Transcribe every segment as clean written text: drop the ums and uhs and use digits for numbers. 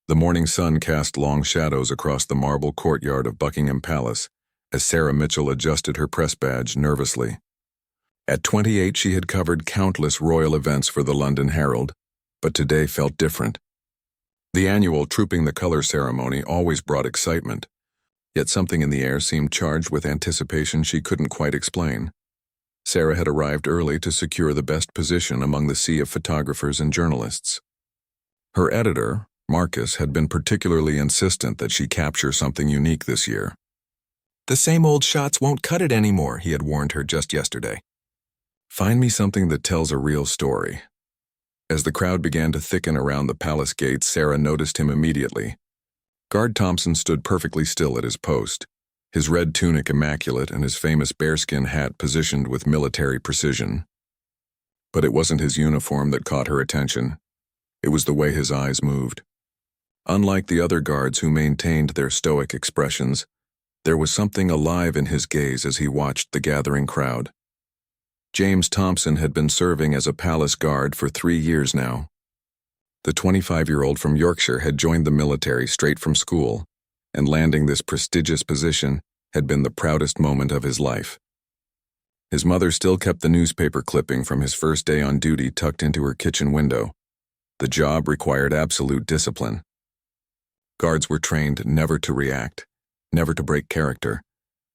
The morning sun cast long shadows across the marble courtyard of Buckingham Palace as Sarah Mitchell adjusted her press badge nervously. At 28, she had covered countless royal events for the London Herald, but today felt different. The annual Trooping the Color ceremony always brought excitement, yet something in the air seemed charged with anticipation she couldn't quite explain. Sarah had arrived early to secure the best position among the sea of photographers and journalists. Her editor, Marcus, had been particularly insistent that she capture something unique this year. "The same old shots won't cut it anymore," he had warned her just yesterday. "Find me something that tells a real story." As the crowd began to thicken around the palace gates, Sarah noticed him immediately. Guard Thompson stood perfectly still at his post, his red tunic immaculate and his famous bearskin hat positioned with military precision. But it wasn't his uniform that caught her attention. It was the way his eyes moved. Unlike the other guards who maintained their stoic expressions, there was something alive in his gaze as he watched the gathering crowd. James Thompson had been serving as a palace guard for 3 years now. The 25-year-old from Yorkshire had joined the military straight from school, and landing this prestigious position had been the proudest moment of his life. His mother still kept the newspaper clipping from his first day on duty tucked into her kitchen window. The job required absolute discipline. Guards were trained never to react, never to break character,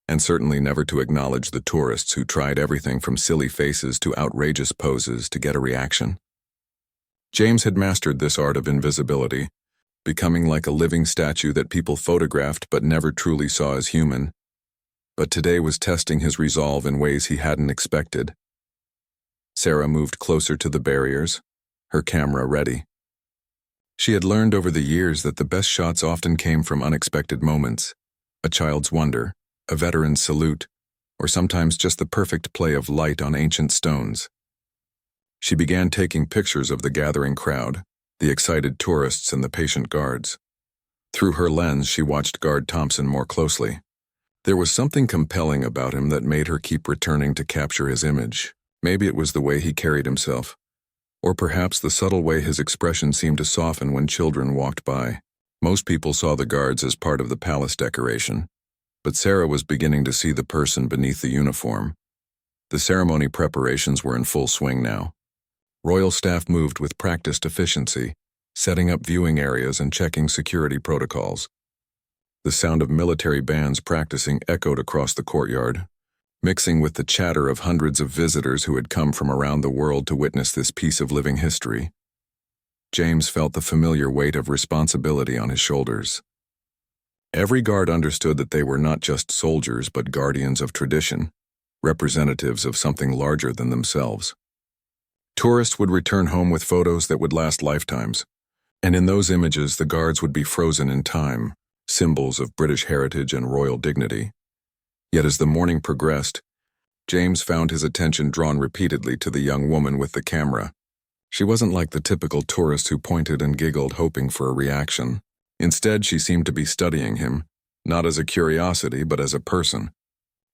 and certainly never to acknowledge the tourists who tried everything from silly faces to outrageous poses to get a reaction. James had mastered this art of invisibility, becoming like a living statue that people photographed but never truly saw as human. But today was testing his resolve in ways he hadn't expected. Sarah moved closer to the barriers, her camera ready. She had learned over the years that the best shots often came from unexpected moments, a child's wonder, a veteran's salute, or sometimes just the perfect play of light on ancient stones. She began taking pictures of the gathering crowd, the excited tourists and the patient guards. Through her lens, she watched Guard Thompson more closely. There was something compelling about him that made her keep returning to capture his image. Maybe it was the way he carried himself, or perhaps the subtle way his expression seemed to soften when children walked by. Most people saw the guards as part of the palace decoration, but Sarah was beginning to see the person beneath the uniform. The ceremony preparations were in full swing now. Royal staff moved with practiced efficiency, setting up viewing areas and checking security protocols. The sound of military bands practicing echoed across the courtyard, mixing with the chatter of hundreds of visitors who had come from around the world to witness this piece of living history. James felt the familiar weight of responsibility on his shoulders. Every guard understood that they were not just soldiers but guardians of tradition, representatives of something larger than themselves. Tourists would return home with photos that would last lifetimes, and in those images the guards would be frozen in time, symbols of British heritage and royal dignity. Yet as the morning progressed, James found his attention drawn repeatedly to the young woman with the camera. She wasn't like the typical tourist who pointed and giggled hoping for a reaction. Instead, she seemed to be studying him, not as a curiosity but as a person.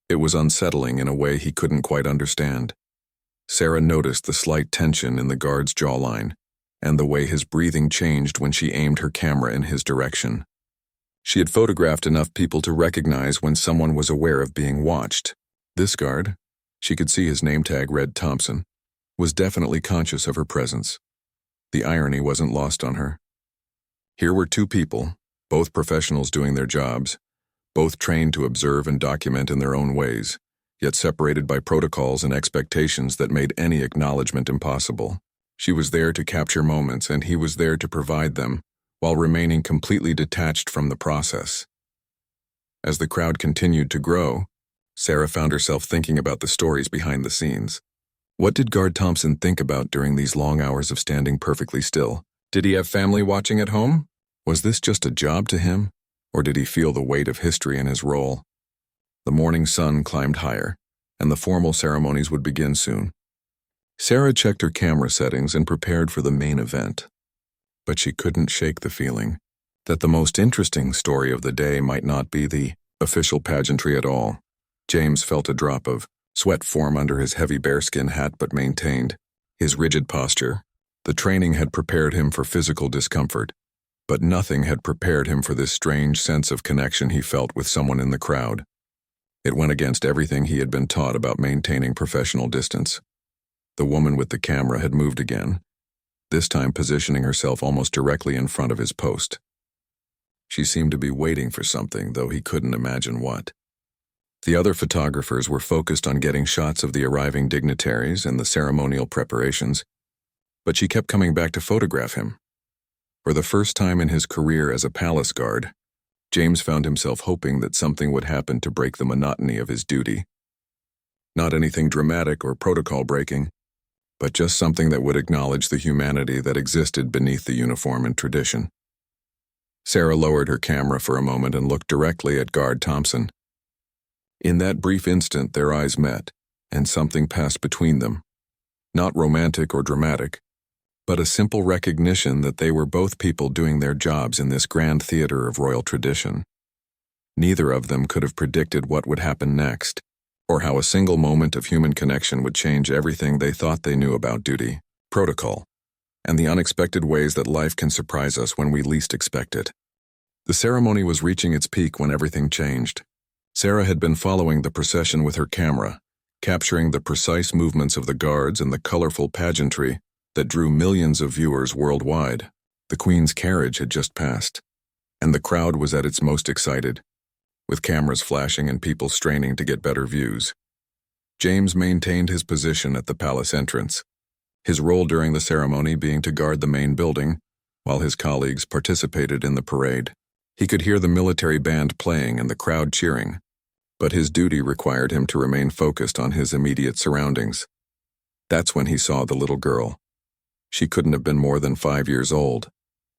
It was unsettling in a way he couldn't quite understand. Sarah noticed the slight tension in the guard's jawline, and the way his breathing changed when she aimed her camera in his direction. She had photographed enough people to recognize when someone was aware of being watched. This guard, she could see his name tag read Thompson, was definitely conscious of her presence. The irony wasn't lost on her. Here were two people, both professionals doing their jobs, both trained to observe and document in their own ways, yet separated by protocols and expectations that made any acknowledgement impossible. She was there to capture moments, and he was there to provide them, while remaining completely detached from the process. As the crowd continued to grow, Sarah found herself thinking about the stories behind the scenes. What did Guard Thompson think about during these long hours of standing perfectly still? Did he have family watching at home? Was this just a job to him, or did he feel the weight of history in his role? The morning sun climbed higher, and the formal ceremonies would begin soon. Sarah checked her camera settings and prepared for the main event. But she couldn't shake the feeling that the most interesting story of the day might not be the official pageantry at all. James felt a drop of sweat form under his heavy bearskin hat but maintained his rigid posture. The training had prepared him for physical discomfort, But nothing had prepared him for this strange sense of connection he felt with someone in the crowd. It went against everything he had been taught about maintaining professional distance. The woman with the camera had moved again, this time positioning herself almost directly in front of his post. She seemed to be waiting for something, though he couldn't imagine what. The other photographers were focused on getting shots of the arriving dignitaries and the ceremonial preparations, but she kept coming back to photograph him. For the first time in his career as a palace guard, James found himself hoping that something would happen to break the monotony of his duty. Not anything dramatic or protocol-breaking, but just something that would acknowledge the humanity that existed beneath the uniform and tradition. Sarah lowered her camera for a moment and looked directly at Guard Thompson. In that brief instant, their eyes met, and something passed between them. Not romantic or dramatic, but a simple recognition that they were both people doing their jobs in this grand theater of royal tradition. Neither of them could have predicted what would happen next, or how a single moment of human connection would change everything they thought they knew about duty, protocol, and the unexpected ways that life can surprise us when we least expect it. The ceremony was reaching its peak when everything changed. Sarah had been following the procession with her camera, capturing the precise movements of the guards and the colorful pageantry that drew millions of viewers worldwide. The Queen's carriage had just passed, and the crowd was at its most excited, with cameras flashing and people straining to get better views. James maintained his position at the palace entrance, his role during the ceremony being to guard the main building, while his colleagues participated in the parade. He could hear the military band playing and the crowd cheering, but his duty required him to remain focused on his immediate surroundings. That's when he saw the little girl. She couldn't have been more than 5 years old,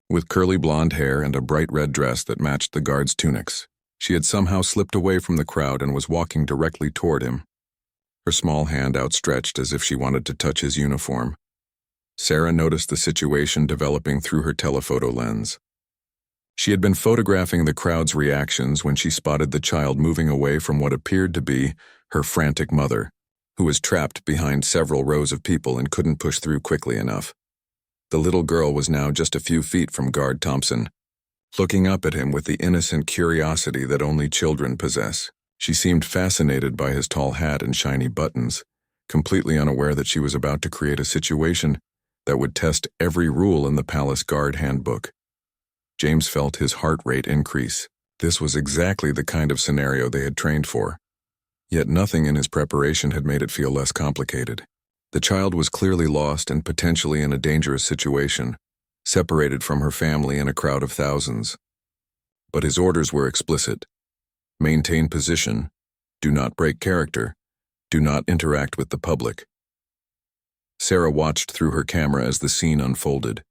with curly blonde hair and a bright red dress that matched the guards' tunics. She had somehow slipped away from the crowd and was walking directly toward him, her small hand outstretched as if she wanted to touch his uniform. Sarah noticed the situation developing through her telephoto lens. She had been photographing the crowd's reactions when she spotted the child moving away from what appeared to be her frantic mother, who was trapped behind several rows of people and couldn't push through quickly enough. The little girl was now just a few feet from Guard Thompson, looking up at him with the innocent curiosity that only children possess. She seemed fascinated by his tall hat and shiny buttons, completely unaware that she was about to create a situation that would test every rule in the palace guard handbook. James felt his heart rate increase. This was exactly the kind of scenario they had trained for. Yet nothing in his preparation had made it feel less complicated. The child was clearly lost and potentially in a dangerous situation, separated from her family in a crowd of thousands. But his orders were explicit. Maintain position, do not break character, do not interact with the public. Sarah watched through her camera as the scene unfolded.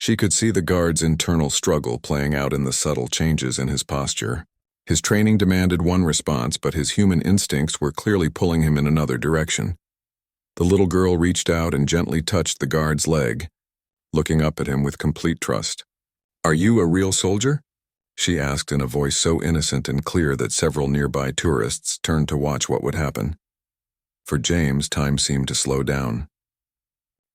She could see the guard's internal struggle playing out in the subtle changes in his posture. His training demanded one response, but his human instincts were clearly pulling him in another direction. The little girl reached out and gently touched the guard's leg, looking up at him with complete trust. "Are you a real soldier?" she asked in a voice so innocent and clear that several nearby tourists turned to watch what would happen. For James, time seemed to slow down.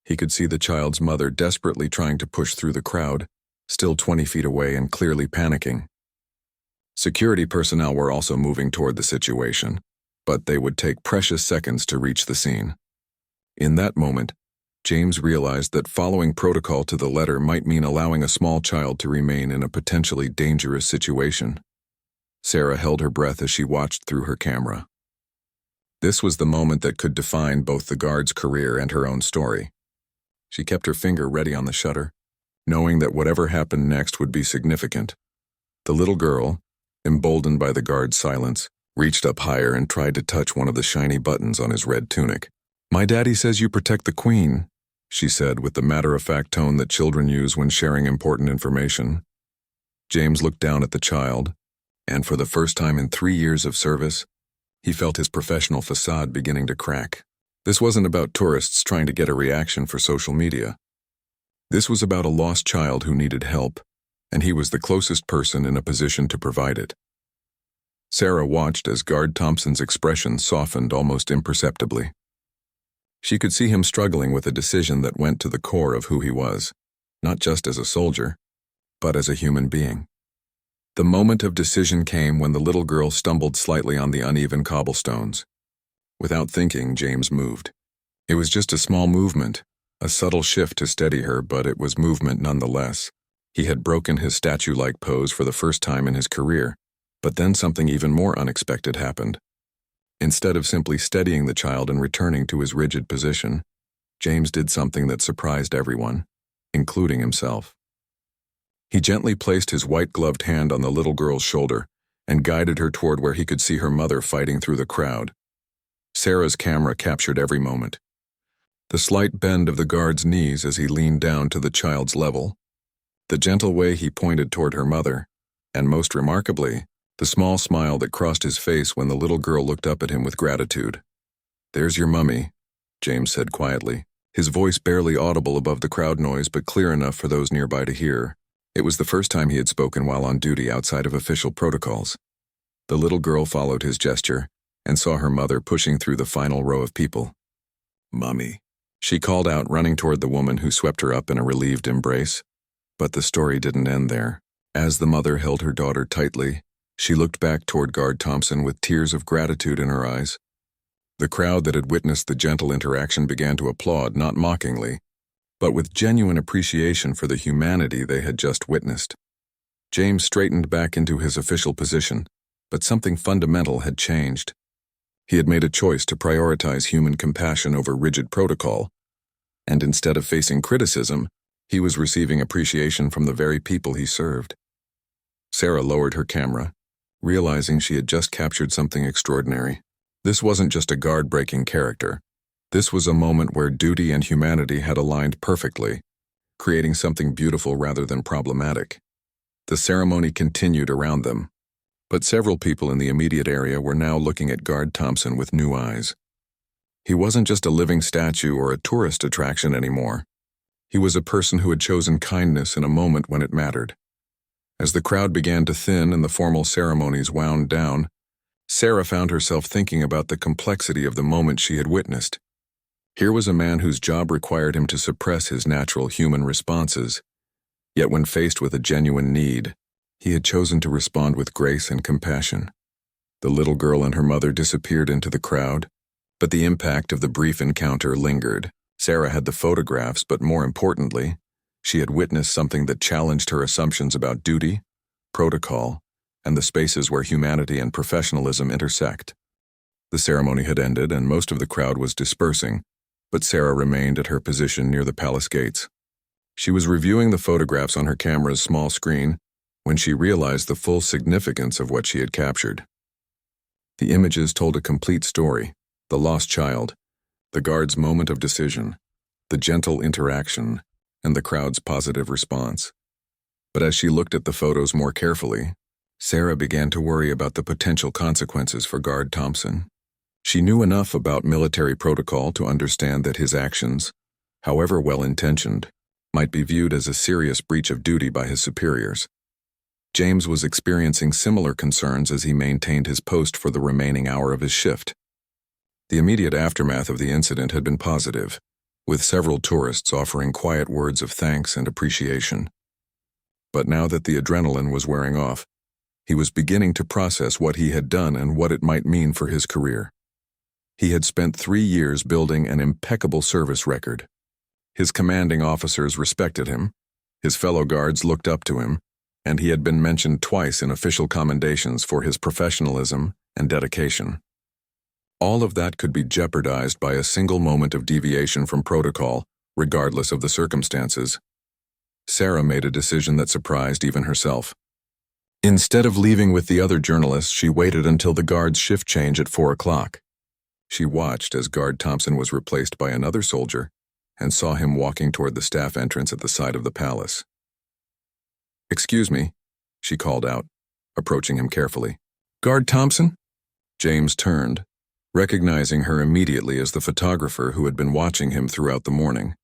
He could see the child's mother desperately trying to push through the crowd, still 20 feet away and clearly panicking. Security personnel were also moving toward the situation, but they would take precious seconds to reach the scene. In that moment, James realized that following protocol to the letter might mean allowing a small child to remain in a potentially dangerous situation. Sarah held her breath as she watched through her camera. This was the moment that could define both the guard's career and her own story. She kept her finger ready on the shutter, knowing that whatever happened next would be significant. The little girl, emboldened by the guard's silence, reached up higher and tried to touch one of the shiny buttons on his red tunic. "My daddy says you protect the Queen," she said with the matter-of-fact tone that children use when sharing important information. James looked down at the child, and for the first time in 3 years of service, he felt his professional facade beginning to crack. This wasn't about tourists trying to get a reaction for social media. This was about a lost child who needed help, and he was the closest person in a position to provide it. Sarah watched as Guard Thompson's expression softened almost imperceptibly. She could see him struggling with a decision that went to the core of who he was, not just as a soldier, but as a human being. The moment of decision came when the little girl stumbled slightly on the uneven cobblestones. Without thinking, James moved. It was just a small movement, a subtle shift to steady her, but it was movement nonetheless. He had broken his statue-like pose for the first time in his career, but then something even more unexpected happened. Instead of simply steadying the child and returning to his rigid position, James did something that surprised everyone, including himself. He gently placed his white-gloved hand on the little girl's shoulder and guided her toward where he could see her mother fighting through the crowd. Sarah's camera captured every moment. The slight bend of the guard's knees as he leaned down to the child's level, the gentle way he pointed toward her mother, and most remarkably, the small smile that crossed his face when the little girl looked up at him with gratitude. "There's your mummy," James said quietly, his voice barely audible above the crowd noise but clear enough for those nearby to hear. It was the first time he had spoken while on duty outside of official protocols. The little girl followed his gesture and saw her mother pushing through the final row of people. "Mummy," she called out, running toward the woman who swept her up in a relieved embrace. But the story didn't end there. As the mother held her daughter tightly, she looked back toward Guard Thompson with tears of gratitude in her eyes. The crowd that had witnessed the gentle interaction began to applaud, not mockingly, but with genuine appreciation for the humanity they had just witnessed. James straightened back into his official position, but something fundamental had changed. He had made a choice to prioritize human compassion over rigid protocol, and instead of facing criticism, he was receiving appreciation from the very people he served. Sarah lowered her camera, realizing she had just captured something extraordinary. This wasn't just a guard-breaking character. This was a moment where duty and humanity had aligned perfectly, creating something beautiful rather than problematic. The ceremony continued around them, but several people in the immediate area were now looking at Guard Thompson with new eyes. He wasn't just a living statue or a tourist attraction anymore. He was a person who had chosen kindness in a moment when it mattered. As the crowd began to thin and the formal ceremonies wound down, Sarah found herself thinking about the complexity of the moment she had witnessed. Here was a man whose job required him to suppress his natural human responses, yet when faced with a genuine need, he had chosen to respond with grace and compassion. The little girl and her mother disappeared into the crowd, but the impact of the brief encounter lingered. Sarah had the photographs, but more importantly, she had witnessed something that challenged her assumptions about duty, protocol, and the spaces where humanity and professionalism intersect. The ceremony had ended and most of the crowd was dispersing, but Sarah remained at her position near the palace gates. She was reviewing the photographs on her camera's small screen when she realized the full significance of what she had captured. The images told a complete story: the lost child, the guard's moment of decision, the gentle interaction, and the crowd's positive response. But as she looked at the photos more carefully, Sarah began to worry about the potential consequences for Guard Thompson. She knew enough about military protocol to understand that his actions, however well-intentioned, might be viewed as a serious breach of duty by his superiors. James was experiencing similar concerns as he maintained his post for the remaining hour of his shift. The immediate aftermath of the incident had been positive, with several tourists offering quiet words of thanks and appreciation. But now that the adrenaline was wearing off, he was beginning to process what he had done and what it might mean for his career. He had spent 3 years building an impeccable service record. His commanding officers respected him, his fellow guards looked up to him, and he had been mentioned twice in official commendations for his professionalism and dedication. All of that could be jeopardized by a single moment of deviation from protocol, regardless of the circumstances. Sarah made a decision that surprised even herself. Instead of leaving with the other journalists, she waited until the guard's shift change at 4 o'clock. She watched as Guard Thompson was replaced by another soldier and saw him walking toward the staff entrance at the side of the palace. "Excuse me," she called out, approaching him carefully. "Guard Thompson?" James turned, recognizing her immediately as the photographer who had been watching him throughout the morning.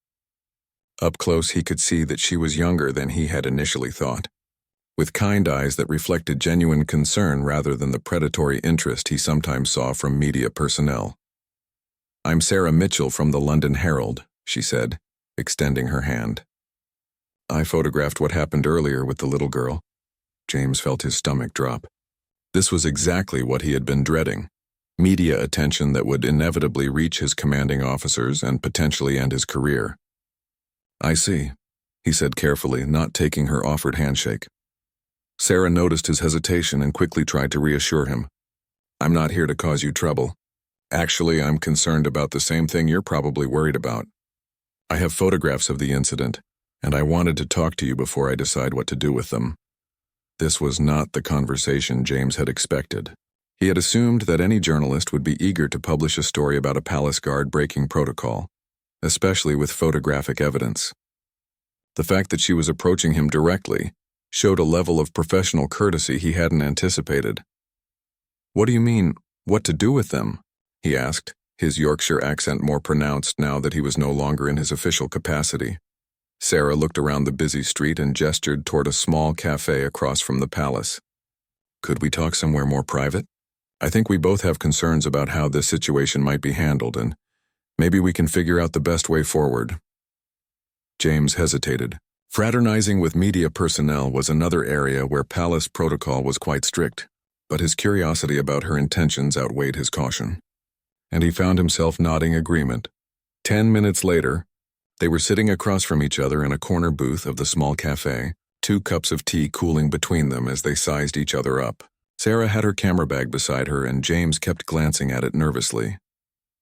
Up close, he could see that she was younger than he had initially thought, with kind eyes that reflected genuine concern rather than the predatory interest he sometimes saw from media personnel. "I'm Sarah Mitchell from the London Herald," she said, extending her hand. I photographed what happened earlier with the little girl. James felt his stomach drop. This was exactly what he had been dreading. Media attention that would inevitably reach his commanding officers and potentially end his career. I see, he said carefully, not taking her offered handshake. Sarah noticed his hesitation and quickly tried to reassure him. I'm not here to cause you trouble. Actually, I'm concerned about the same thing you're probably worried about. I have photographs of the incident, and I wanted to talk to you before I decide what to do with them. This was not the conversation James had expected. He had assumed that any journalist would be eager to publish a story about a palace guard breaking protocol, especially with photographic evidence. The fact that she was approaching him directly showed a level of professional courtesy he hadn't anticipated. What do you mean, what to do with them? He asked, his Yorkshire accent more pronounced now that he was no longer in his official capacity. Sarah looked around the busy street and gestured toward a small cafe across from the palace. Could we talk somewhere more private? I think we both have concerns about how this situation might be handled, and maybe we can figure out the best way forward. James hesitated. Fraternizing with media personnel was another area where palace protocol was quite strict, but his curiosity about her intentions outweighed his caution. And he found himself nodding agreement. 10 minutes later, they were sitting across from each other in a corner booth of the small cafe, 2 cups of tea cooling between them as they sized each other up. Sarah had her camera bag beside her, and James kept glancing at it nervously.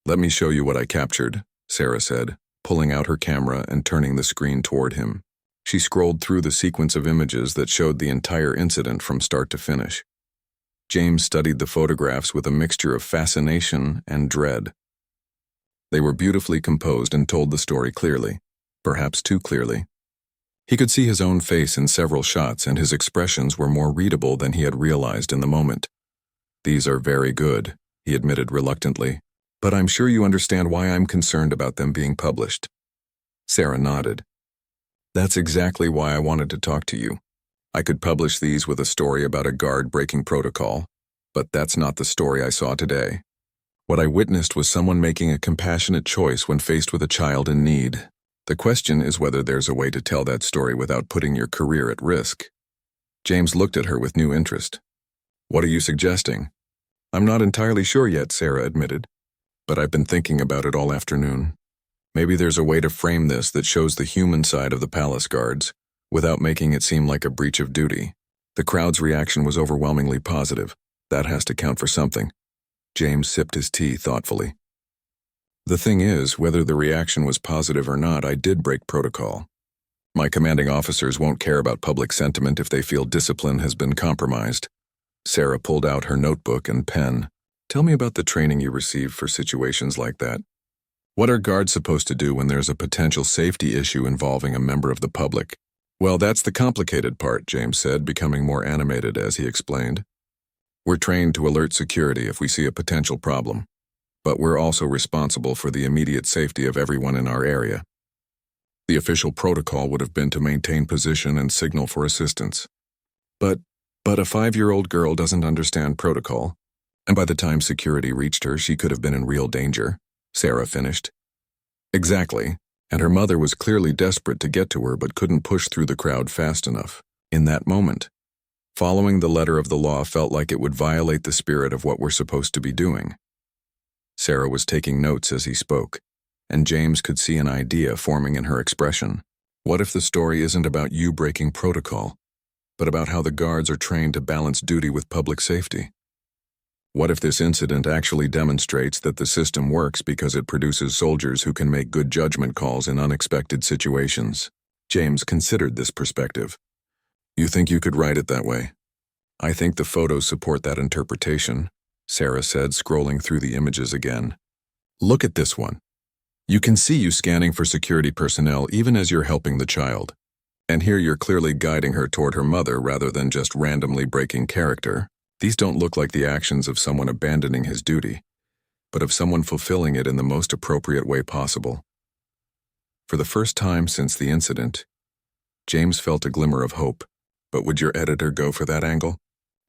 Let me show you what I captured, Sarah said, pulling out her camera and turning the screen toward him. She scrolled through the sequence of images that showed the entire incident from start to finish. James studied the photographs with a mixture of fascination and dread. They were beautifully composed and told the story clearly, perhaps too clearly. He could see his own face in several shots, and his expressions were more readable than he had realized in the moment. These are very good, he admitted reluctantly, but I'm sure you understand why I'm concerned about them being published. Sarah nodded. That's exactly why I wanted to talk to you. I could publish these with a story about a guard breaking protocol, but that's not the story I saw today. What I witnessed was someone making a compassionate choice when faced with a child in need. The question is whether there's a way to tell that story without putting your career at risk. James looked at her with new interest. What are you suggesting? I'm not entirely sure yet, Sarah admitted, but I've been thinking about it all afternoon. Maybe there's a way to frame this that shows the human side of the palace guards, without making it seem like a breach of duty. The crowd's reaction was overwhelmingly positive. That has to count for something. James sipped his tea thoughtfully. The thing is, whether the reaction was positive or not, I did break protocol. My commanding officers won't care about public sentiment if they feel discipline has been compromised. Sarah pulled out her notebook and pen. Tell me about the training you received for situations like that. What are guards supposed to do when there's a potential safety issue involving a member of the public? Well, that's the complicated part, James said, becoming more animated as he explained. We're trained to alert security if we see a potential problem, but we're also responsible for the immediate safety of everyone in our area. The official protocol would have been to maintain position and signal for assistance. But a 5-year-old girl doesn't understand protocol, and by the time security reached her, she could have been in real danger, Sarah finished. Exactly. And her mother was clearly desperate to get to her but couldn't push through the crowd fast enough. In that moment, following the letter of the law felt like it would violate the spirit of what we're supposed to be doing. Sarah was taking notes as he spoke, and James could see an idea forming in her expression. What if the story isn't about you breaking protocol, but about how the guards are trained to balance duty with public safety? What if this incident actually demonstrates that the system works because it produces soldiers who can make good judgment calls in unexpected situations? James considered this perspective. You think you could write it that way? I think the photos support that interpretation, Sarah said, scrolling through the images again. Look at this one. You can see you scanning for security personnel even as you're helping the child. And here you're clearly guiding her toward her mother rather than just randomly breaking character. These don't look like the actions of someone abandoning his duty, but of someone fulfilling it in the most appropriate way possible. For the first time since the incident, James felt a glimmer of hope. But would your editor go for that angle?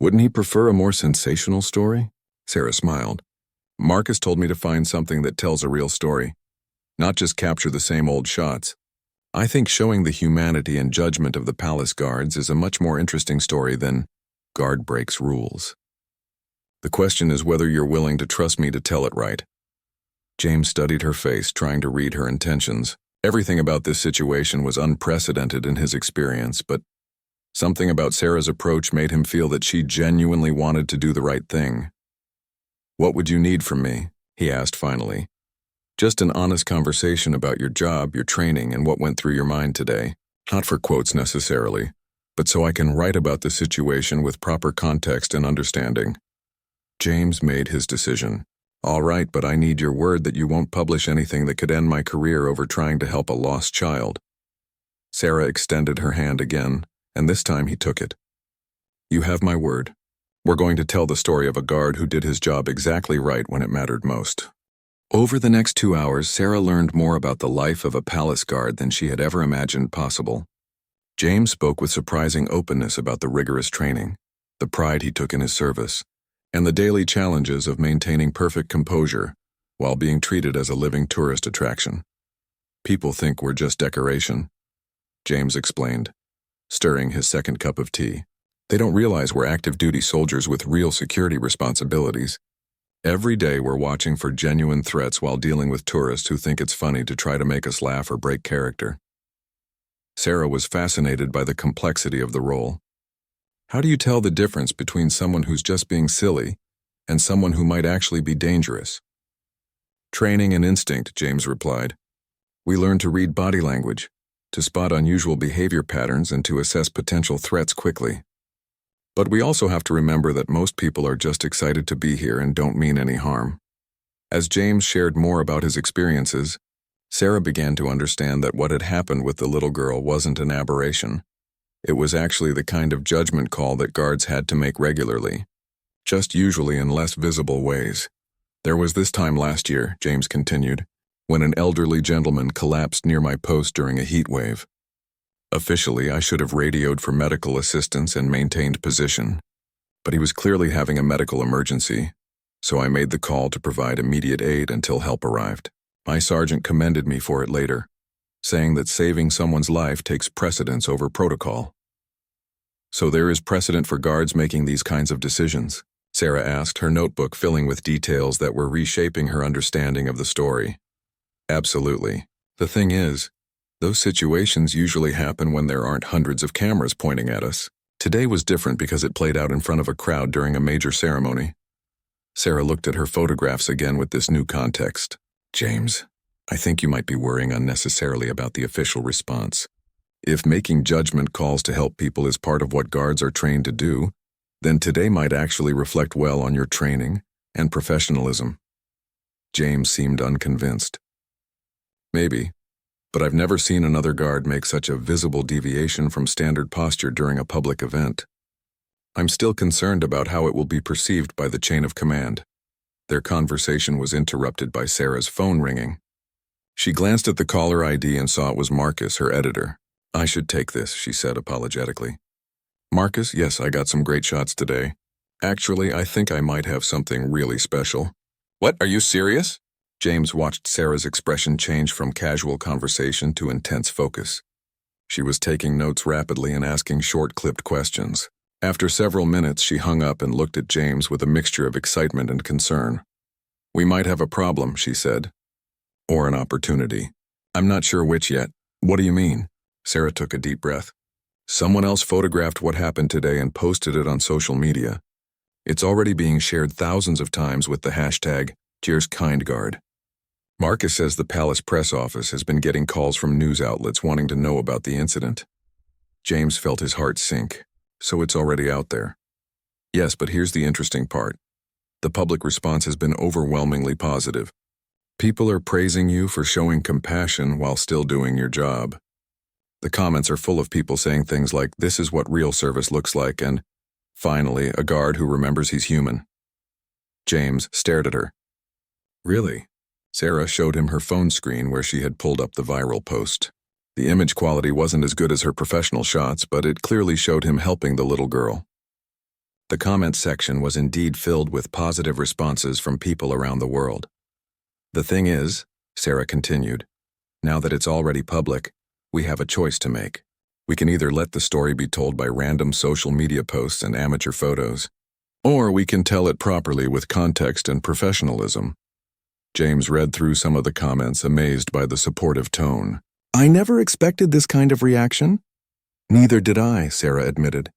Wouldn't he prefer a more sensational story? Sarah smiled. Marcus told me to find something that tells a real story, not just capture the same old shots. I think showing the humanity and judgment of the palace guards is a much more interesting story than guard breaks rules. The question is whether you're willing to trust me to tell it right. James studied her face, trying to read her intentions. Everything about this situation was unprecedented in his experience, but something about Sarah's approach made him feel that she genuinely wanted to do the right thing. "What would you need from me?" he asked finally. "Just an honest conversation about your job, your training, and what went through your mind today. Not for quotes necessarily, but so I can write about the situation with proper context and understanding." James made his decision. "All right, but I need your word that you won't publish anything that could end my career over trying to help a lost child." Sarah extended her hand again, and this time he took it. "You have my word. We're going to tell the story of a guard who did his job exactly right when it mattered most." Over the next 2 hours, Sarah learned more about the life of a palace guard than she had ever imagined possible. James spoke with surprising openness about the rigorous training, the pride he took in his service, and the daily challenges of maintaining perfect composure while being treated as a living tourist attraction. "People think we're just decoration," James explained, stirring his second cup of tea. "They don't realize we're active-duty soldiers with real security responsibilities. Every day we're watching for genuine threats while dealing with tourists who think it's funny to try to make us laugh or break character." Sarah was fascinated by the complexity of the role. "How do you tell the difference between someone who's just being silly and someone who might actually be dangerous?" "Training and instinct," James replied. "We learn to read body language, to spot unusual behavior patterns, and to assess potential threats quickly. But we also have to remember that most people are just excited to be here and don't mean any harm." As James shared more about his experiences, Sarah began to understand that what had happened with the little girl wasn't an aberration. It was actually the kind of judgment call that guards had to make regularly, just usually in less visible ways. "There was this time last year," James continued, "when an elderly gentleman collapsed near my post during a heat wave. Officially, I should have radioed for medical assistance and maintained position, but he was clearly having a medical emergency, so I made the call to provide immediate aid until help arrived. My sergeant commended me for it later, saying that saving someone's life takes precedence over protocol." "So there is precedent for guards making these kinds of decisions?" Sarah asked, her notebook filling with details that were reshaping her understanding of the story. "Absolutely. The thing is, those situations usually happen when there aren't hundreds of cameras pointing at us. Today was different because it played out in front of a crowd during a major ceremony." Sarah looked at her photographs again with this new context. "James, I think you might be worrying unnecessarily about the official response. If making judgment calls to help people is part of what guards are trained to do, then today might actually reflect well on your training and professionalism." James seemed unconvinced. "Maybe, but I've never seen another guard make such a visible deviation from standard posture during a public event. I'm still concerned about how it will be perceived by the chain of command." Their conversation was interrupted by Sarah's phone ringing. She glanced at the caller ID and saw it was Marcus, her editor. "I should take this," she said apologetically. "Marcus, yes, I got some great shots today. Actually, I think I might have something really special." "What, are you serious?" James watched Sarah's expression change from casual conversation to intense focus. She was taking notes rapidly and asking short-clipped questions. After several minutes, she hung up and looked at James with a mixture of excitement and concern. "We might have a problem," she said. "Or an opportunity. I'm not sure which yet." "What do you mean?" Sarah took a deep breath. "Someone else photographed what happened today and posted it on social media. It's already being shared thousands of times with the hashtag #CheersKindGuard. Marcus says the palace press office has been getting calls from news outlets wanting to know about the incident." James felt his heart sink. "So it's already out there?" "Yes, but here's the interesting part. The public response has been overwhelmingly positive. People are praising you for showing compassion while still doing your job. The comments are full of people saying things like, 'This is what real service looks like,' and, 'Finally, a guard who remembers he's human.'" James stared at her. "Really?" Sarah showed him her phone screen where she had pulled up the viral post. The image quality wasn't as good as her professional shots, but it clearly showed him helping the little girl. The comments section was indeed filled with positive responses from people around the world. "The thing is," Sarah continued, "now that it's already public, We have a choice to make. We can either let the story be told by random social media posts and amateur photos, or we can tell it properly with context and professionalism. James read through some of the comments, amazed by the supportive tone. I never expected this kind of reaction. Neither did I, Sarah admitted.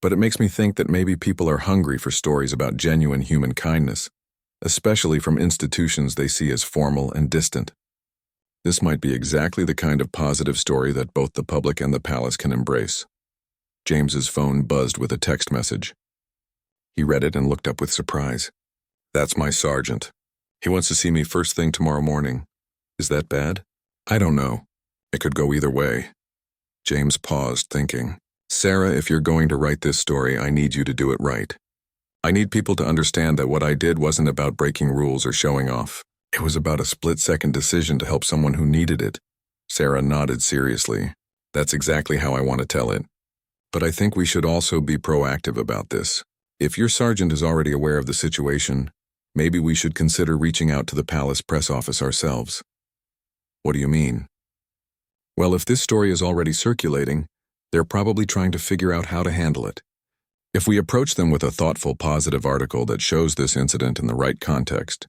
But it makes me think that maybe people are hungry for stories about genuine human kindness, especially from institutions they see as formal and distant. This might be exactly the kind of positive story that both the public and the palace can embrace. James's phone buzzed with a text message. He read it and looked up with surprise. That's my sergeant. He wants to see me first thing tomorrow morning. Is that bad? I don't know. It could go either way. James paused, thinking. Sarah, if you're going to write this story, I need you to do it right. I need people to understand that what I did wasn't about breaking rules or showing off. It was about a split-second decision to help someone who needed it. Sarah nodded seriously. That's exactly how I want to tell it. But I think we should also be proactive about this. If your sergeant is already aware of the situation, maybe we should consider reaching out to the palace press office ourselves. What do you mean? Well, if this story is already circulating, they're probably trying to figure out how to handle it. If we approach them with a thoughtful, positive article that shows this incident in the right context,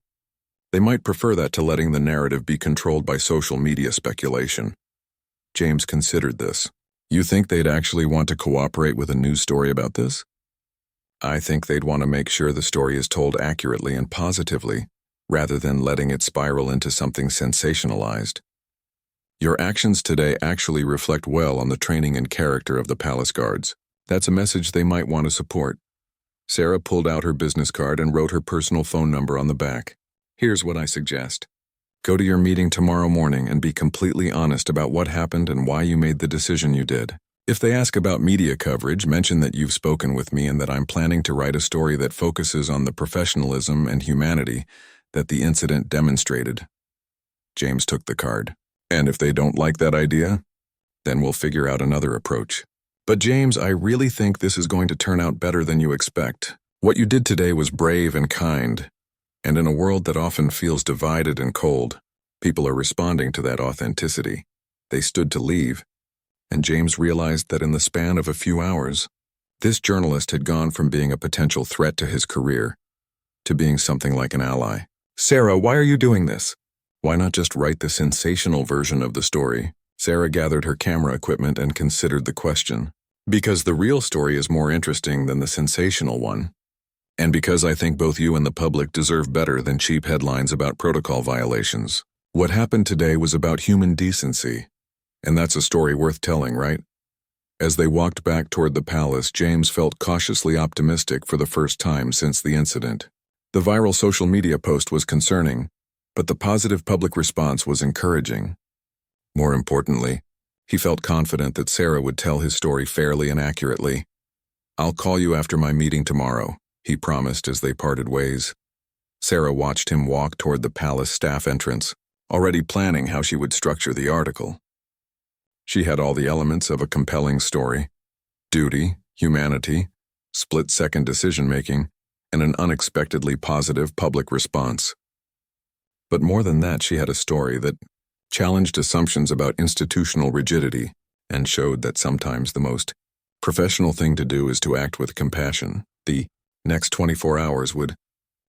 they might prefer that to letting the narrative be controlled by social media speculation. James considered this. You think they'd actually want to cooperate with a news story about this? I think they'd want to make sure the story is told accurately and positively, rather than letting it spiral into something sensationalized. Your actions today actually reflect well on the training and character of the palace guards. That's a message they might want to support. Sarah pulled out her business card and wrote her personal phone number on the back. Here's what I suggest. Go to your meeting tomorrow morning and be completely honest about what happened and why you made the decision you did. If they ask about media coverage, mention that you've spoken with me and that I'm planning to write a story that focuses on the professionalism and humanity that the incident demonstrated. James took the card. And if they don't like that idea, then we'll figure out another approach. But James, I really think this is going to turn out better than you expect. What you did today was brave and kind. And in a world that often feels divided and cold, people are responding to that authenticity. They stood to leave, and James realized that in the span of a few hours, this journalist had gone from being a potential threat to his career to being something like an ally. Sarah, why are you doing this? Why not just write the sensational version of the story? Sarah gathered her camera equipment and considered the question. Because the real story is more interesting than the sensational one. And because I think both you and the public deserve better than cheap headlines about protocol violations. What happened today was about human decency. And that's a story worth telling, right? As they walked back toward the palace, James felt cautiously optimistic for the first time since the incident. The viral social media post was concerning, but the positive public response was encouraging. More importantly, he felt confident that Sarah would tell his story fairly and accurately. I'll call you after my meeting tomorrow, he promised as they parted ways. Sarah watched him walk toward the palace staff entrance, already planning how she would structure the article. She had all the elements of a compelling story: duty, humanity, split-second decision-making, and an unexpectedly positive public response. But more than that, she had a story that challenged assumptions about institutional rigidity and showed that sometimes the most professional thing to do is to act with compassion. The next 24 hours would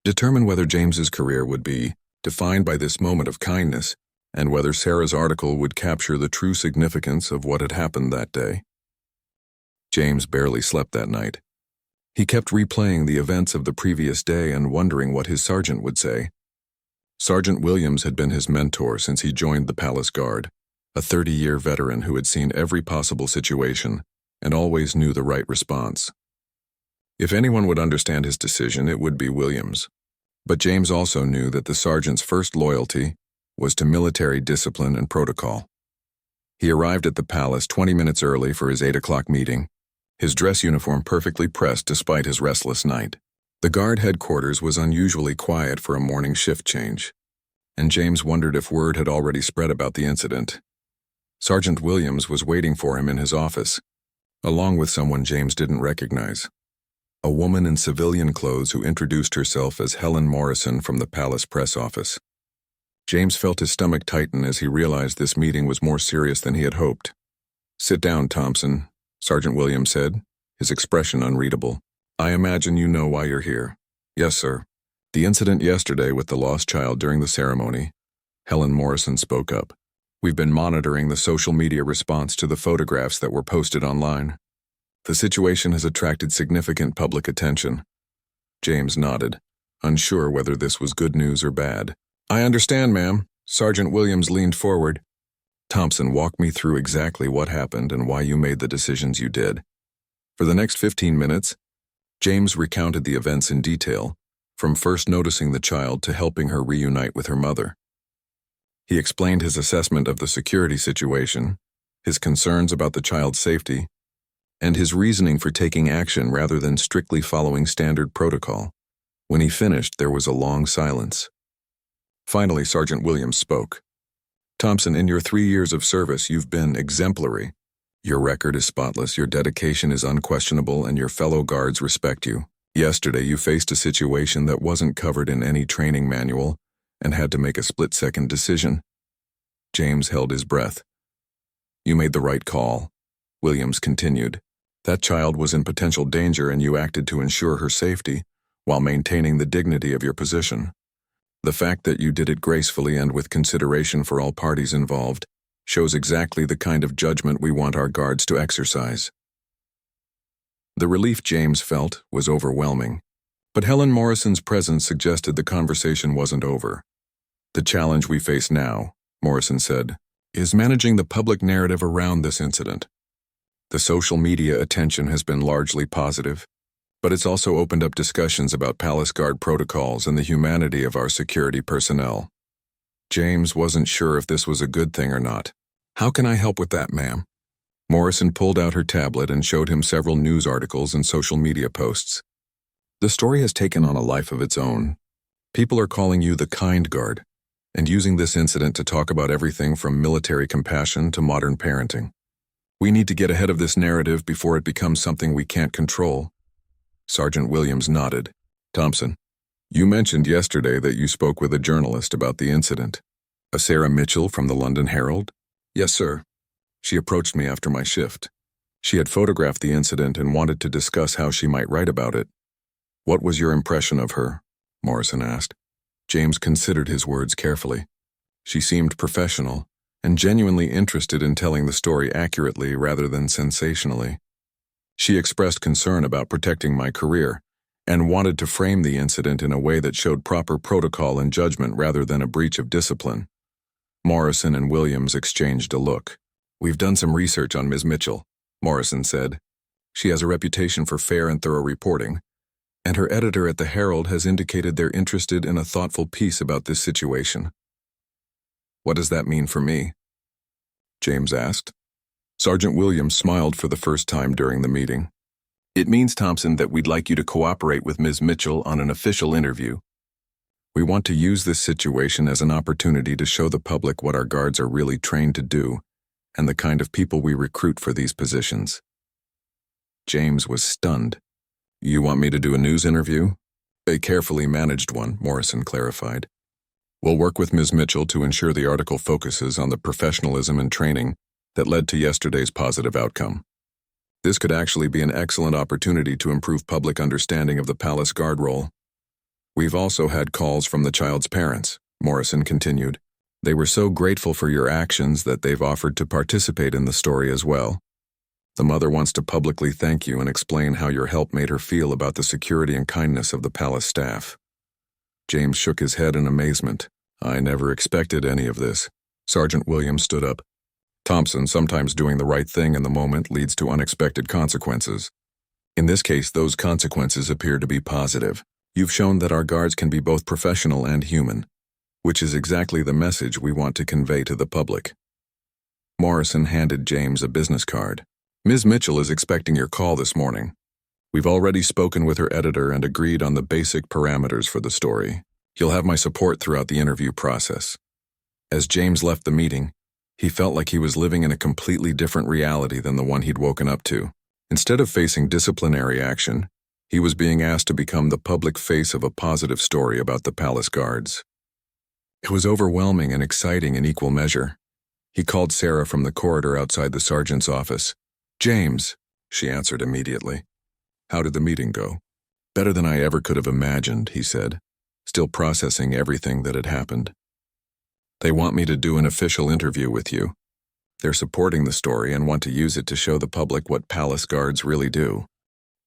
determine whether James's career would be defined by this moment of kindness and whether Sarah's article would capture the true significance of what had happened that day. James barely slept that night. He kept replaying the events of the previous day and wondering what his sergeant would say. Sergeant Williams had been his mentor since he joined the Palace Guard, a 30-year veteran who had seen every possible situation and always knew the right response. If anyone would understand his decision, it would be Williams. But James also knew that the sergeant's first loyalty was to military discipline and protocol. He arrived at the palace 20 minutes early for his 8 o'clock meeting, his dress uniform perfectly pressed despite his restless night. The guard headquarters was unusually quiet for a morning shift change, and James wondered if word had already spread about the incident. Sergeant Williams was waiting for him in his office, along with someone James didn't recognize. A woman in civilian clothes who introduced herself as Helen Morrison from the Palace press office. James felt his stomach tighten as he realized this meeting was more serious than he had hoped. "Sit down, Thompson," Sergeant Williams said, his expression unreadable. "I imagine you know why you're here." "Yes, sir." "The incident yesterday with the lost child during the ceremony," Helen Morrison spoke up. "We've been monitoring the social media response to the photographs that were posted online. The situation has attracted significant public attention." James nodded, unsure whether this was good news or bad. "I understand, ma'am." Sergeant Williams leaned forward. "Thompson, walk me through exactly what happened and why you made the decisions you did." For the next 15 minutes, James recounted the events in detail, from first noticing the child to helping her reunite with her mother. He explained his assessment of the security situation, his concerns about the child's safety, and his reasoning for taking action rather than strictly following standard protocol. When he finished, there was a long silence. Finally, Sergeant Williams spoke. "Thompson, in your 3 years of service, you've been exemplary. Your record is spotless, your dedication is unquestionable, and your fellow guards respect you. Yesterday, you faced a situation that wasn't covered in any training manual and had to make a split-second decision." James held his breath. "You made the right call," Williams continued. "That child was in potential danger and you acted to ensure her safety while maintaining the dignity of your position. The fact that you did it gracefully and with consideration for all parties involved shows exactly the kind of judgment we want our guards to exercise." The relief James felt was overwhelming, but Helen Morrison's presence suggested the conversation wasn't over. "The challenge we face now," Morrison said, "is managing the public narrative around this incident. The social media attention has been largely positive, but it's also opened up discussions about Palace Guard protocols and the humanity of our security personnel." James wasn't sure if this was a good thing or not. "How can I help with that, ma'am?" Morrison pulled out her tablet and showed him several news articles and social media posts. "The story has taken on a life of its own. People are calling you the kind guard, and using this incident to talk about everything from military compassion to modern parenting. We need to get ahead of this narrative before it becomes something we can't control." Sergeant Williams nodded. "Thompson, you mentioned yesterday that you spoke with a journalist about the incident. A Sarah Mitchell from the London Herald?" "Yes, sir. She approached me after my shift. She had photographed the incident and wanted to discuss how she might write about it." "What was your impression of her?" Morrison asked. James considered his words carefully. "She seemed professional and genuinely interested in telling the story accurately rather than sensationally. She expressed concern about protecting my career and wanted to frame the incident in a way that showed proper protocol and judgment rather than a breach of discipline." Morrison and Williams exchanged a look. "We've done some research on Ms. Mitchell," Morrison said. "She has a reputation for fair and thorough reporting, and her editor at the Herald has indicated they're interested in a thoughtful piece about this situation." "What does that mean for me?" James asked. Sergeant Williams smiled for the first time during the meeting. "It means, Thompson, that we'd like you to cooperate with Ms. Mitchell on an official interview. We want to use this situation as an opportunity to show the public what our guards are really trained to do and the kind of people we recruit for these positions." James was stunned. "You want me to do a news interview?" "A carefully managed one," Morrison clarified. "We'll work with Ms. Mitchell to ensure the article focuses on the professionalism and training that led to yesterday's positive outcome. This could actually be an excellent opportunity to improve public understanding of the Palace Guard role." "We've also had calls from the child's parents," Morrison continued. "They were so grateful for your actions that they've offered to participate in the story as well. The mother wants to publicly thank you and explain how your help made her feel about the security and kindness of the palace staff." James shook his head in amazement. "I never expected any of this." Sergeant Williams stood up. "Thompson, sometimes doing the right thing in the moment leads to unexpected consequences. In this case, those consequences appear to be positive. You've shown that our guards can be both professional and human, which is exactly the message we want to convey to the public." Morrison handed James a business card. "Ms. Mitchell is expecting your call this morning. We've already spoken with her editor and agreed on the basic parameters for the story. You'll have my support throughout the interview process." As James left the meeting, he felt like he was living in a completely different reality than the one he'd woken up to. Instead of facing disciplinary action, he was being asked to become the public face of a positive story about the palace guards. It was overwhelming and exciting in equal measure. He called Sarah from the corridor outside the sergeant's office. "James," she answered immediately. "How did the meeting go?" "Better than I ever could have imagined," he said, still processing everything that had happened. "They want me to do an official interview with you. They're supporting the story and want to use it to show the public what palace guards really do."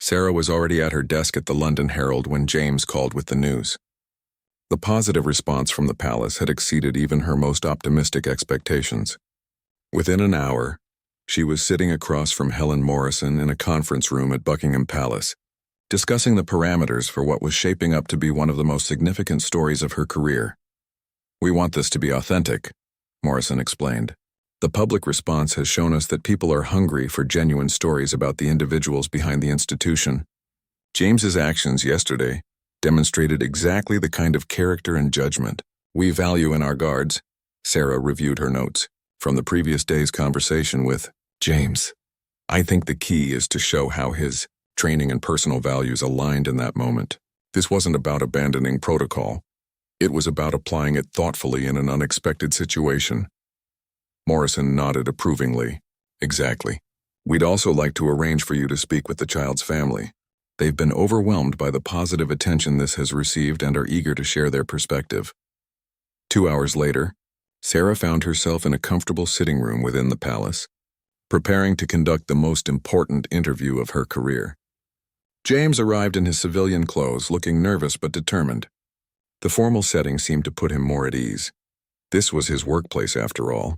Sarah was already at her desk at the London Herald when James called with the news. The positive response from the palace had exceeded even her most optimistic expectations. Within an hour, she was sitting across from Helen Morrison in a conference room at Buckingham Palace, discussing the parameters for what was shaping up to be one of the most significant stories of her career. "We want this to be authentic," Morrison explained. "The public response has shown us that people are hungry for genuine stories about the individuals behind the institution. James's actions yesterday demonstrated exactly the kind of character and judgment we value in our guards." Sarah reviewed her notes from the previous day's conversation with James. "I think the key is to show how his training and personal values aligned in that moment. This wasn't about abandoning protocol. It was about applying it thoughtfully in an unexpected situation." Morrison nodded approvingly. "Exactly. We'd also like to arrange for you to speak with the child's family. They've been overwhelmed by the positive attention this has received and are eager to share their perspective." 2 hours later, Sarah found herself in a comfortable sitting room within the palace, preparing to conduct the most important interview of her career. James arrived in his civilian clothes, looking nervous but determined. The formal setting seemed to put him more at ease. This was his workplace after all,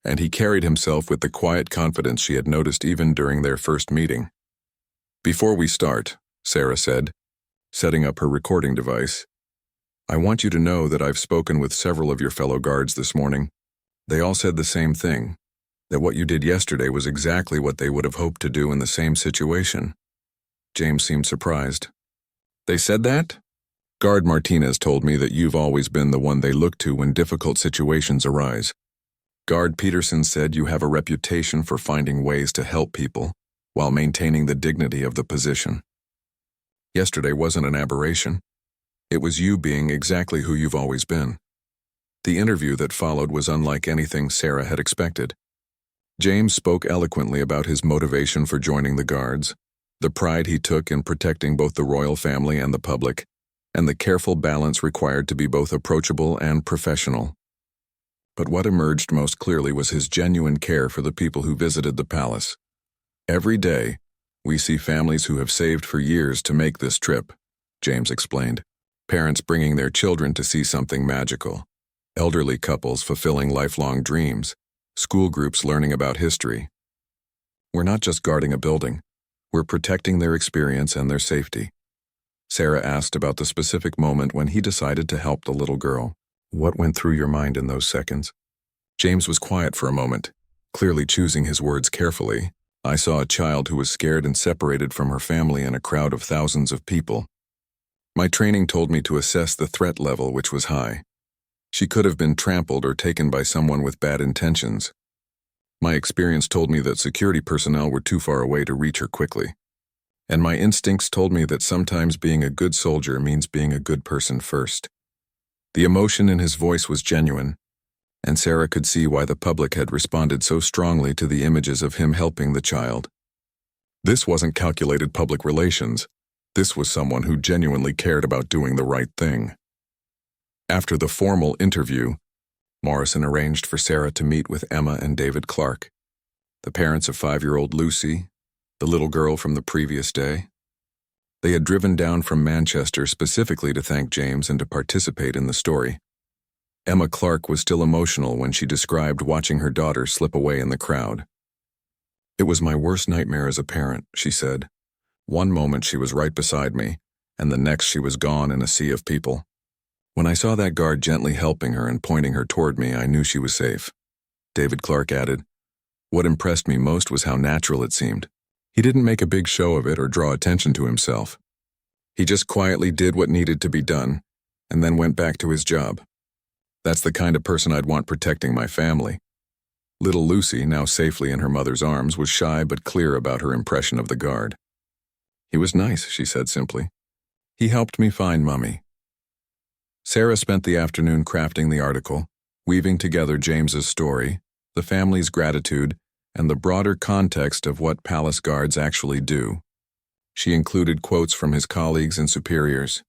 and he carried himself with the quiet confidence she had noticed even during their first meeting. "Before we start," Sarah said, setting up her recording device, "I want you to know that I've spoken with several of your fellow guards this morning. They all said the same thing, that what you did yesterday was exactly what they would have hoped to do in the same situation." James seemed surprised. "They said that?" "Guard Martinez told me that you've always been the one they look to when difficult situations arise. Guard Peterson said you have a reputation for finding ways to help people while maintaining the dignity of the position. Yesterday wasn't an aberration. It was you being exactly who you've always been." The interview that followed was unlike anything Sarah had expected. James spoke eloquently about his motivation for joining the guards, the pride he took in protecting both the royal family and the public, and the careful balance required to be both approachable and professional. But what emerged most clearly was his genuine care for the people who visited the palace. "Every day, we see families who have saved for years to make this trip," James explained. "Parents bringing their children to see something magical, elderly couples fulfilling lifelong dreams, school groups learning about history. We're not just guarding a building, we're protecting their experience and their safety." Sarah asked about the specific moment when he decided to help the little girl. "What went through your mind in those seconds?" James was quiet for a moment, clearly choosing his words carefully. "I saw a child who was scared and separated from her family in a crowd of thousands of people. My training told me to assess the threat level, which was high. She could have been trampled or taken by someone with bad intentions. My experience told me that security personnel were too far away to reach her quickly. And my instincts told me that sometimes being a good soldier means being a good person first." The emotion in his voice was genuine, and Sarah could see why the public had responded so strongly to the images of him helping the child. This wasn't calculated public relations. This was someone who genuinely cared about doing the right thing. After the formal interview, Morrison arranged for Sarah to meet with Emma and David Clark, the parents of 5-year-old Lucy, the little girl from the previous day. They had driven down from Manchester specifically to thank James and to participate in the story. Emma Clark was still emotional when she described watching her daughter slip away in the crowd. "It was my worst nightmare as a parent," she said. "One moment she was right beside me, and the next she was gone in a sea of people. When I saw that guard gently helping her and pointing her toward me, I knew she was safe." David Clark added, "What impressed me most was how natural it seemed. He didn't make a big show of it or draw attention to himself. He just quietly did what needed to be done, and then went back to his job. That's the kind of person I'd want protecting my family." Little Lucy, now safely in her mother's arms, was shy but clear about her impression of the guard. "He was nice," she said simply. "He helped me find Mummy." Sarah spent the afternoon crafting the article, weaving together James's story, the family's gratitude, and the broader context of what palace guards actually do. She included quotes from his colleagues and superiors,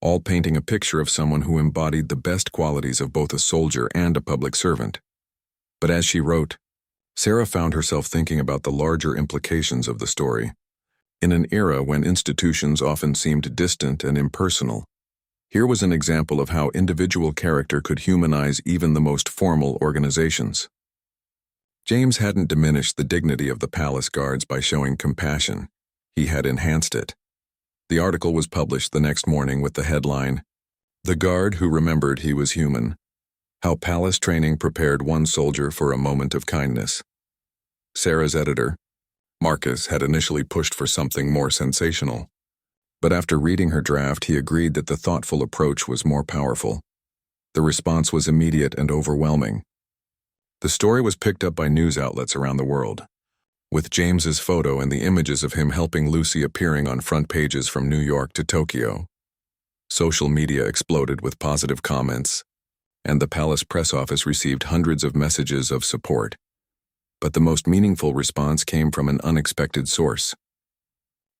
all painting a picture of someone who embodied the best qualities of both a soldier and a public servant. But as she wrote, Sarah found herself thinking about the larger implications of the story. In an era when institutions often seemed distant and impersonal, here was an example of how individual character could humanize even the most formal organizations. James hadn't diminished the dignity of the palace guards by showing compassion. He had enhanced it. The article was published the next morning with the headline, "The Guard Who Remembered He Was Human: How Palace Training Prepared One Soldier for a Moment of Kindness." Sarah's editor, Marcus, had initially pushed for something more sensational, but after reading her draft, he agreed that the thoughtful approach was more powerful. The response was immediate and overwhelming. The story was picked up by news outlets around the world, with James's photo and the images of him helping Lucy appearing on front pages from New York to Tokyo. Social media exploded with positive comments, and the palace press office received hundreds of messages of support. But the most meaningful response came from an unexpected source.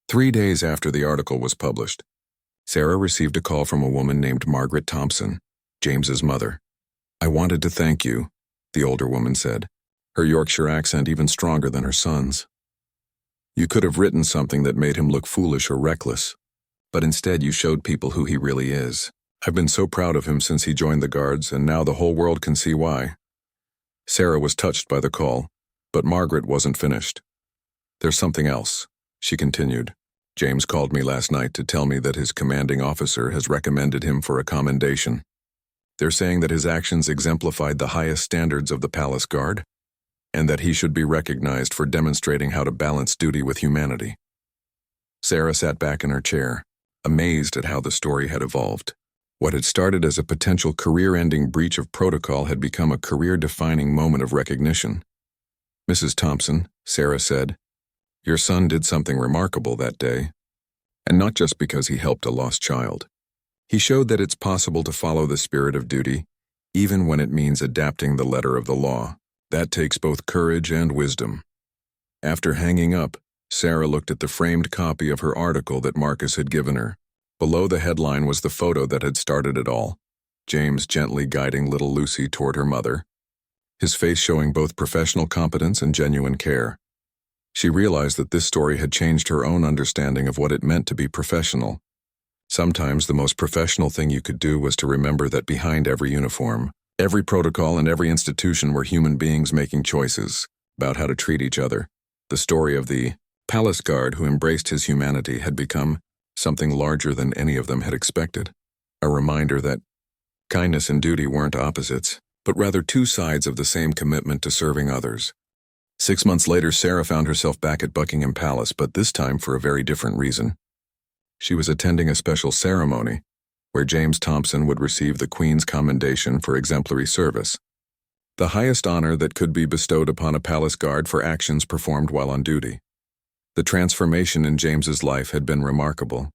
3 days after the article was published, Sarah received a call from a woman named Margaret Thompson, James's mother. "I wanted to thank you," the older woman said, her Yorkshire accent even stronger than her son's. "You could have written something that made him look foolish or reckless, but instead you showed people who he really is. I've been so proud of him since he joined the Guards, and now the whole world can see why." Sarah was touched by the call, but Margaret wasn't finished. "There's something else," she continued. "James called me last night to tell me that his commanding officer has recommended him for a commendation. They're saying that his actions exemplified the highest standards of the Palace Guard, and that he should be recognized for demonstrating how to balance duty with humanity." Sarah sat back in her chair, amazed at how the story had evolved. What had started as a potential career-ending breach of protocol had become a career-defining moment of recognition. "Mrs. Thompson," Sarah said, "your son did something remarkable that day, and not just because he helped a lost child. He showed that it's possible to follow the spirit of duty, even when it means adapting the letter of the law. That takes both courage and wisdom." After hanging up, Sarah looked at the framed copy of her article that Marcus had given her. Below the headline was the photo that had started it all, James gently guiding little Lucy toward her mother, his face showing both professional competence and genuine care. She realized that this story had changed her own understanding of what it meant to be professional. Sometimes the most professional thing you could do was to remember that behind every uniform, every protocol, and every institution were human beings making choices about how to treat each other. The story of the palace guard who embraced his humanity had become something larger than any of them had expected. A reminder that kindness and duty weren't opposites, but rather two sides of the same commitment to serving others. 6 months later, Sarah found herself back at Buckingham Palace, but this time for a very different reason. She was attending a special ceremony where James Thompson would receive the Queen's Commendation for exemplary service, the highest honor that could be bestowed upon a palace guard for actions performed while on duty. The transformation in James's life had been remarkable.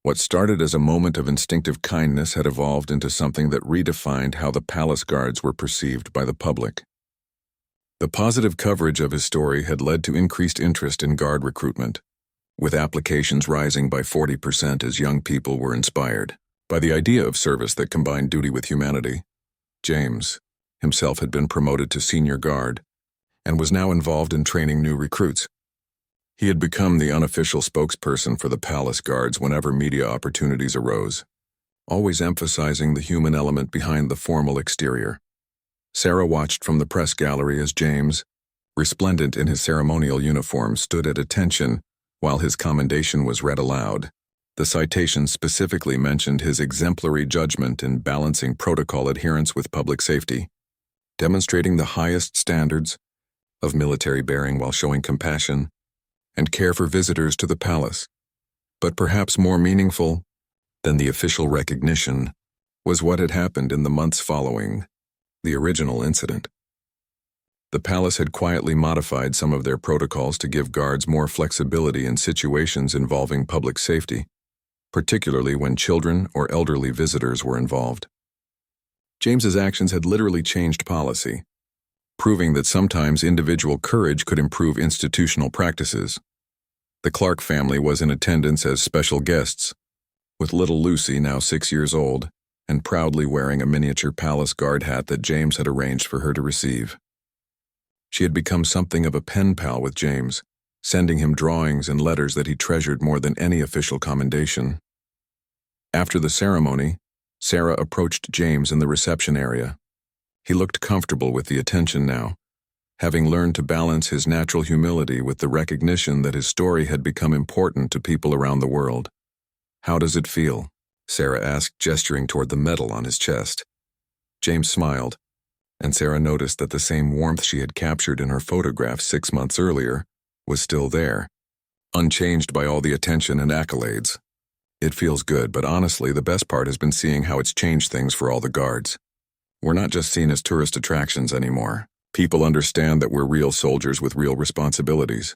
What started as a moment of instinctive kindness had evolved into something that redefined how the palace guards were perceived by the public. The positive coverage of his story had led to increased interest in guard recruitment, with applications rising by 40% as young people were inspired by the idea of service that combined duty with humanity. James himself had been promoted to senior guard and was now involved in training new recruits. He had become the unofficial spokesperson for the palace guards whenever media opportunities arose, always emphasizing the human element behind the formal exterior. Sarah watched from the press gallery as James, resplendent in his ceremonial uniform, stood at attention while his commendation was read aloud. The citation specifically mentioned his exemplary judgment in balancing protocol adherence with public safety, demonstrating the highest standards of military bearing while showing compassion and care for visitors to the palace. But perhaps more meaningful than the official recognition was what had happened in the months following the original incident. The palace had quietly modified some of their protocols to give guards more flexibility in situations involving public safety, particularly when children or elderly visitors were involved. James's actions had literally changed policy, proving that sometimes individual courage could improve institutional practices. The Clark family was in attendance as special guests, with little Lucy, now 6 years old, and proudly wearing a miniature palace guard hat that James had arranged for her to receive. She had become something of a pen pal with James, sending him drawings and letters that he treasured more than any official commendation. After the ceremony, Sarah approached James in the reception area. He looked comfortable with the attention now, having learned to balance his natural humility with the recognition that his story had become important to people around the world. "How does it feel?" Sarah asked, gesturing toward the medal on his chest. James smiled, and Sarah noticed that the same warmth she had captured in her photograph 6 months earlier was still there, unchanged by all the attention and accolades. "It feels good, but honestly, the best part has been seeing how it's changed things for all the guards. We're not just seen as tourist attractions anymore. People understand that we're real soldiers with real responsibilities.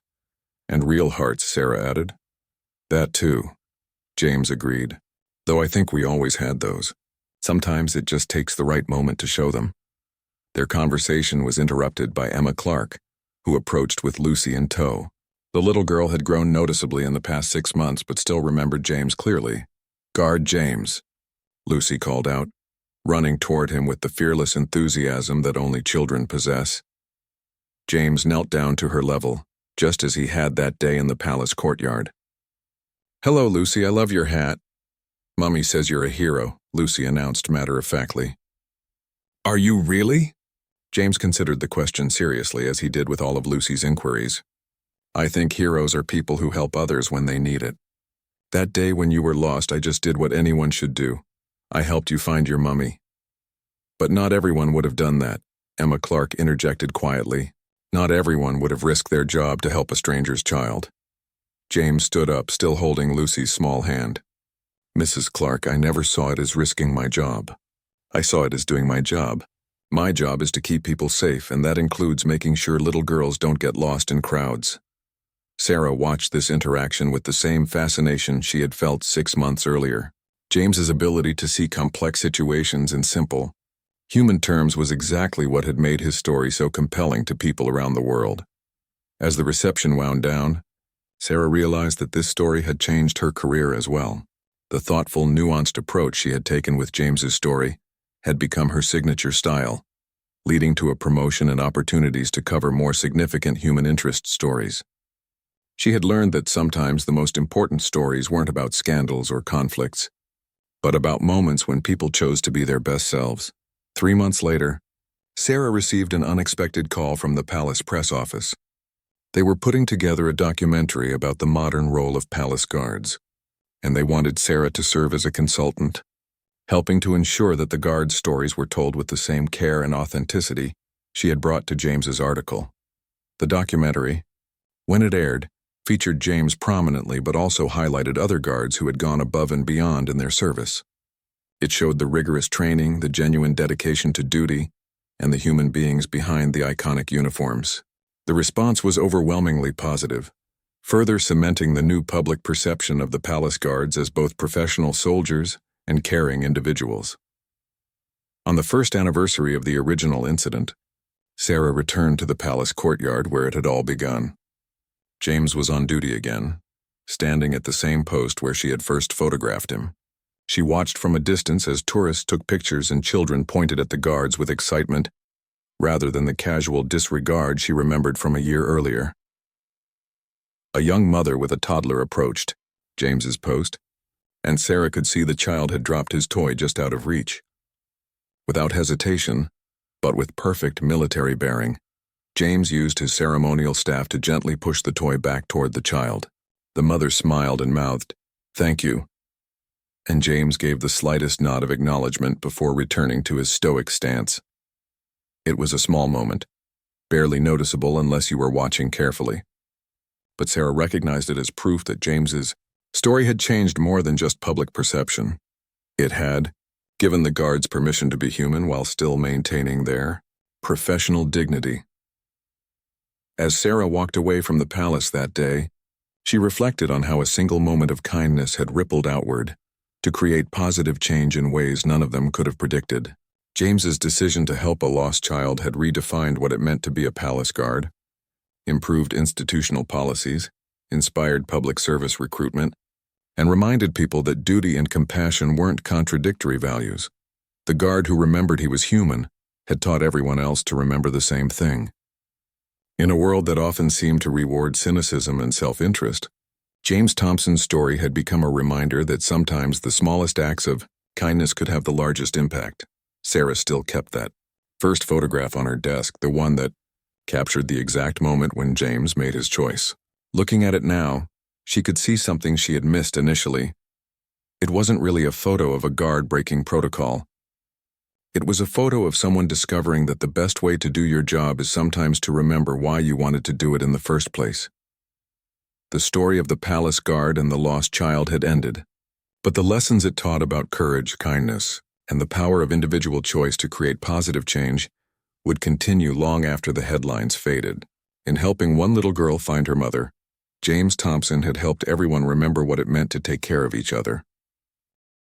And real hearts," Sarah added. "That too," James agreed. "Though I think we always had those. Sometimes it just takes the right moment to show them." Their conversation was interrupted by Emma Clark, who approached with Lucy in tow. The little girl had grown noticeably in the past 6 months, but still remembered James clearly. "Guard James," Lucy called out, running toward him with the fearless enthusiasm that only children possess. James knelt down to her level, just as he had that day in the palace courtyard. "Hello, Lucy, I love your hat." "Mummy says you're a hero," Lucy announced matter-of-factly. "Are you really?" James considered the question seriously, as he did with all of Lucy's inquiries. "I think heroes are people who help others when they need it. That day when you were lost, I just did what anyone should do. I helped you find your mummy." "But not everyone would have done that," Emma Clark interjected quietly. "Not everyone would have risked their job to help a stranger's child." James stood up, still holding Lucy's small hand. "Mrs. Clark, I never saw it as risking my job. I saw it as doing my job. My job is to keep people safe, and that includes making sure little girls don't get lost in crowds." Sarah watched this interaction with the same fascination she had felt 6 months earlier. James's ability to see complex situations in simple, human terms was exactly what had made his story so compelling to people around the world. As the reception wound down, Sarah realized that this story had changed her career as well. The thoughtful, nuanced approach she had taken with James's story had become her signature style, leading to a promotion and opportunities to cover more significant human interest stories. She had learned that sometimes the most important stories weren't about scandals or conflicts, but about moments when people chose to be their best selves. 3 months later, Sarah received an unexpected call from the palace press office. They were putting together a documentary about the modern role of palace guards, and they wanted Sarah to serve as a consultant, helping to ensure that the guards' stories were told with the same care and authenticity she had brought to James's article. The documentary, when it aired, featured James prominently but also highlighted other guards who had gone above and beyond in their service. It showed the rigorous training, the genuine dedication to duty, and the human beings behind the iconic uniforms. The response was overwhelmingly positive, further cementing the new public perception of the palace guards as both professional soldiers and caring individuals. On the first anniversary of the original incident, Sarah returned to the palace courtyard where it had all begun. James was on duty again, standing at the same post where she had first photographed him. She watched from a distance as tourists took pictures and children pointed at the guards with excitement, rather than the casual disregard she remembered from a year earlier. A young mother with a toddler approached James's post, and Sarah could see the child had dropped his toy just out of reach. Without hesitation, but with perfect military bearing, James used his ceremonial staff to gently push the toy back toward the child. The mother smiled and mouthed, "Thank you," and James gave the slightest nod of acknowledgement before returning to his stoic stance. It was a small moment, barely noticeable unless you were watching carefully. But Sarah recognized it as proof that James's story had changed more than just public perception. It had given the guards permission to be human while still maintaining their professional dignity. As Sarah walked away from the palace that day, She reflected on how a single moment of kindness had rippled outward to create positive change in ways none of them could have predicted. James's decision to help a lost child had redefined what it meant to be a palace guard, improved institutional policies, inspired public service recruitment, and reminded people that duty and compassion weren't contradictory values. The guard who remembered he was human had taught everyone else to remember the same thing. In a world that often seemed to reward cynicism and self-interest, James Thompson's story had become a reminder that sometimes the smallest acts of kindness could have the largest impact. Sarah still kept that first photograph on her desk, the one that captured the exact moment when James made his choice. Looking at it now, she could see something she had missed initially. It wasn't really a photo of a guard breaking protocol. It was a photo of someone discovering that the best way to do your job is sometimes to remember why you wanted to do it in the first place. The story of the palace guard and the lost child had ended, but the lessons it taught about courage, kindness, and the power of individual choice to create positive change would continue long after the headlines faded. In helping one little girl find her mother, James Thompson had helped everyone remember what it meant to take care of each other.